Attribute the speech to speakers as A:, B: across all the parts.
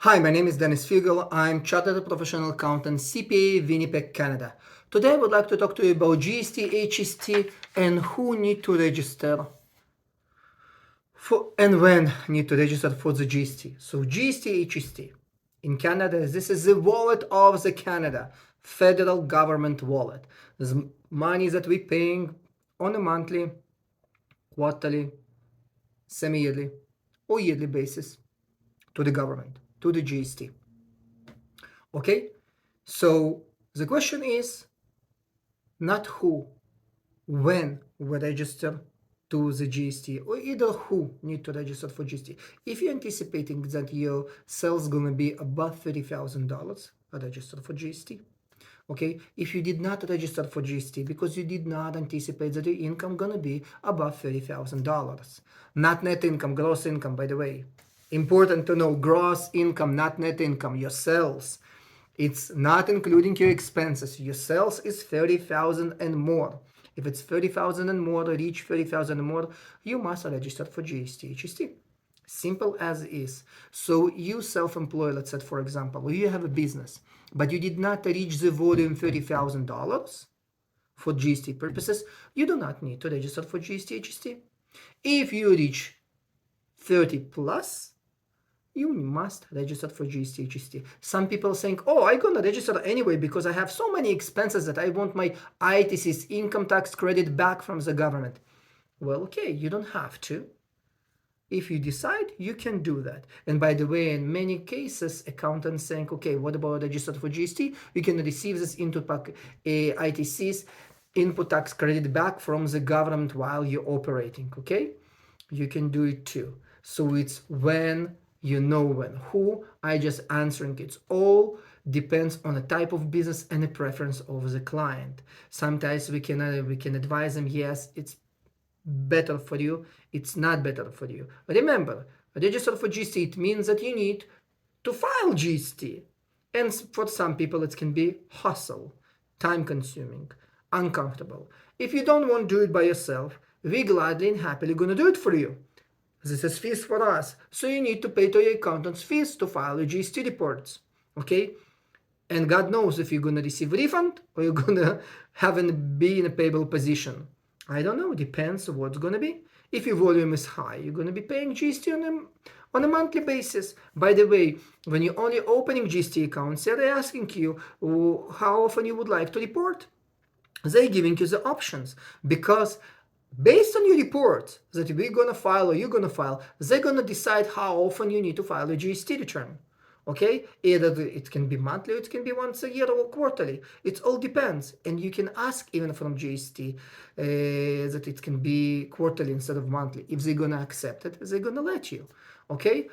A: Hi, my name is Dennis Fugel. I'm Chartered Professional Accountant, CPA, Winnipeg, Canada. Today I would like to talk to you about GST, HST, and who need to register for and when need to register for the GST. So GST, HST. In Canada, this is the wallet of the Canada, federal government wallet. This money that we're paying on a monthly, quarterly, semi-yearly, or yearly basis to the government, to the GST. Okay, so the question is not who, when we register to the GST, or either who need to register for GST. If you're anticipating that your sales gonna be above $30,000, register for GST. Okay, if you did not register for GST because you did not anticipate that your income gonna be above $30,000, not net income, gross income, by the way. Important to know, gross income, not net income, your sales. It's not including your expenses. Your sales is 30,000 and more. If it's 30,000 and more, reach 30,000 and more, you must register for GST, HST. Simple as is. So you self-employed, let's say, for example, you have a business, but you did not reach the volume $30,000 for GST purposes, you do not need to register for GST, HST. If you reach 30 plus, you must register for GST, HST. Some people think, oh, I'm gonna register anyway because I have so many expenses that I want my ITC's income tax credit back from the government. Well, okay, you don't have to. If you decide, you can do that. And by the way, in many cases, accountants saying, okay, what about registered for GST? You can receive this ITC's input tax credit back from the government while you're operating, okay? You can do it too. So it's when, you know when. Who, I just answering. It's all depends on the type of business and the preference of the client. Sometimes we can advise them, yes, it's better for you, it's not better for you. But remember, register for GST, it means that you need to file GST. And for some people, it can be hassle, time consuming, uncomfortable. If you don't want to do it by yourself, we gladly and happily gonna do it for you. This is fees for us. So you need to pay to your accountant's fees to file your GST reports. Okay? And God knows if you're gonna receive refund or you're gonna be in a payable position. I don't know, depends on what's gonna be. If your volume is high, you're gonna be paying GST on a monthly basis. By the way, when you're only opening GST accounts, they're asking you how often you would like to report. They're giving you the options because based on your report that we're gonna file or you're gonna file, they're gonna decide how often you need to file a GST return. Okay, either it can be monthly or it can be once a year or quarterly. It all depends, and you can ask even from GST that it can be quarterly instead of monthly. If they're gonna accept it, they're gonna let you. Okay,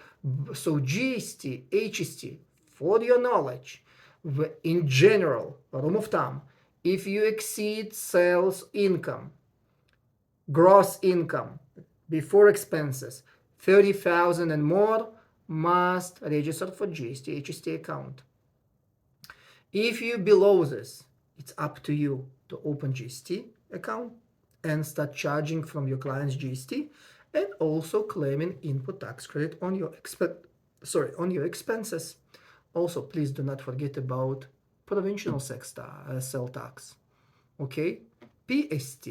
A: so GST, HST, for your knowledge, in general, rule of thumb, if you exceed sales income, gross income before expenses, 30,000 and more, must register for GST, HST account. If you below this, it's up to you to open GST account and start charging from your client's GST and also claiming input tax credit on your expenses. Also, please do not forget about provincial sale tax. Okay, PST.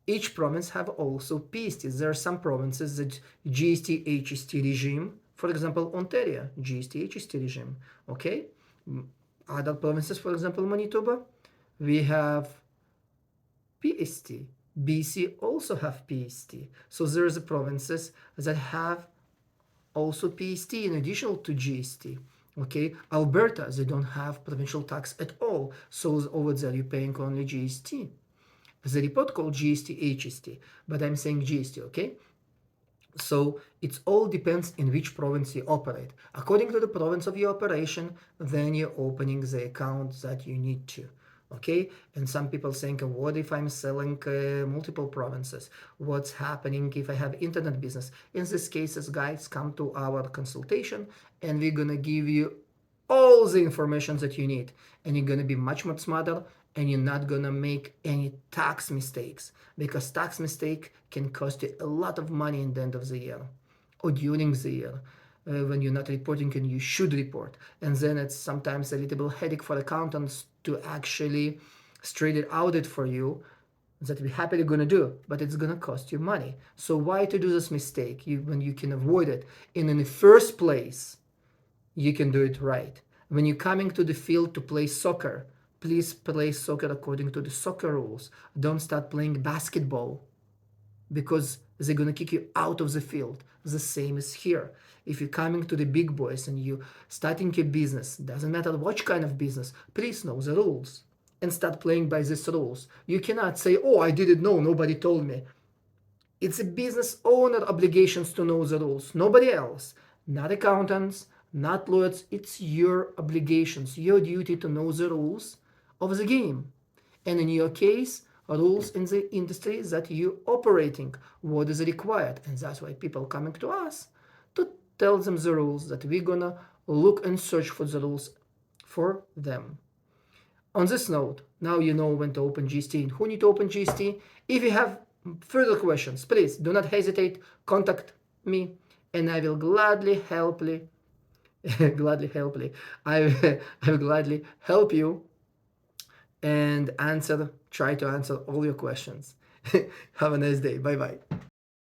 A: Each province have also PSTs. There are some provinces that GST HST regime, for example, Ontario, GST HST regime. Okay, other provinces, for example, Manitoba, we have PST. BC also have PST. So there's provinces that have also PST in addition to GST. Okay, Alberta, they don't have provincial tax at all. So over there, you're paying only GST. The report called GST HST, but I'm saying GST, okay? So it all depends in which province you operate. According to the province of your operation, then you're opening the account that you need to. Okay, and some people think, what if I'm selling multiple provinces? What's happening if I have internet business? In these cases, guys, come to our consultation and we're gonna give you all the information that you need, and you're gonna be much smarter, and you're not gonna make any tax mistakes, because tax mistake can cost you a lot of money in the end of the year or during the year. when you're not reporting and you should report. And then it's sometimes a little headache for accountants to actually straight it out it for you, that we're happily gonna do, but it's gonna cost you money. So why to do this mistake when you can avoid it? And in the first place, you can do it right. When you're coming to the field to play soccer, please play soccer according to the soccer rules. Don't start playing basketball because they're gonna kick you out of the field. The same is here. If you're coming to the big boys and you starting a business, doesn't matter what kind of business, please know the rules and start playing by these rules. You cannot say, oh, I didn't know, nobody told me. It's a business owner obligations to know the rules, nobody else. Not accountants, not lawyers. It's your obligations, your duty to know the rules of the game. And in your case, rules in the industry that you operating, what is required. And that's why people coming to us to tell them the rules, that we're gonna look and search for the rules for them. On this note, now you know when to open GST and who need to open GST. If you have further questions, please do not hesitate, contact me and I will gladly help you. I will gladly help you and try to answer all your questions. Have a nice day. Bye bye.